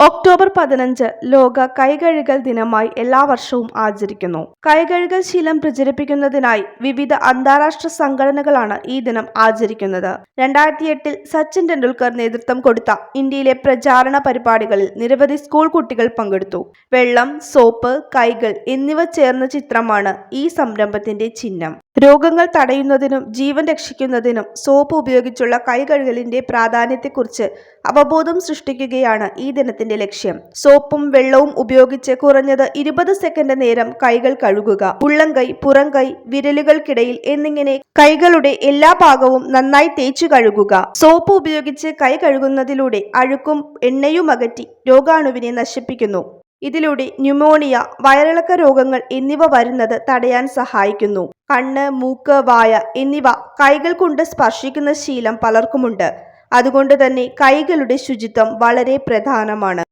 October 15 ലോക കൈകഴുകൽ ദിനമായി എല്ലാ വർഷവും ആചരിക്കുന്നു. കൈകഴുകൽ ശീലം പ്രചരിപ്പിക്കുന്നതിനായി വിവിധ അന്താരാഷ്ട്ര സംഘടനകളാണ് ഈ ദിനം ആചരിക്കുന്നത്. 2008 സച്ചിൻ ടെണ്ടുൽക്കർ നേതൃത്വം കൊടുത്ത ഇന്ത്യയിലെ പ്രചാരണ പരിപാടികളിൽ നിരവധി സ്കൂൾ കുട്ടികൾ പങ്കെടുത്തു. വെള്ളം, സോപ്പ്, കൈകൾ എന്നിവ ചേർന്ന ചിത്രമാണ് ഈ സംരംഭത്തിന്റെ ചിഹ്നം. രോഗങ്ങൾ തടയുന്നതിനും ജീവൻ രക്ഷിക്കുന്നതിനും സോപ്പ് ഉപയോഗിച്ചുള്ള കൈകഴുകലിന്റെ പ്രാധാന്യത്തെക്കുറിച്ച് അവബോധം സൃഷ്ടിക്കുകയാണ് ഈ ദിനത്തിന്റെ ലക്ഷ്യം. സോപ്പും വെള്ളവും ഉപയോഗിച്ച് കുറഞ്ഞത് 20 സെക്കൻഡ് നേരം കൈകൾ കഴുകുക. ഉള്ളംകൈ, പുറംകൈ, വിരലുകൾക്കിടയിൽ എന്നിങ്ങനെ കൈകളുടെ എല്ലാ ഭാഗവും നന്നായി തേച്ചു കഴുകുക. സോപ്പ് ഉപയോഗിച്ച് കൈ കഴുകുന്നതിലൂടെ അഴുക്കും എണ്ണയും അകറ്റി രോഗാണുവിനെ നശിപ്പിക്കുന്നു. ഇതിലൂടെ ന്യൂമോണിയ, വയറിളക്ക രോഗങ്ങൾ എന്നിവ വരുന്നത് തടയാൻ സഹായിക്കുന്നു. കണ്ണ്, മൂക്ക്, വായ എന്നിവ കൈകൾ കൊണ്ട് സ്പർശിക്കുന്ന ശീലം പലർക്കുമുണ്ട്. അതുകൊണ്ട് തന്നെ കൈകളുടെ ശുചിത്വം വളരെ പ്രധാനമാണ്.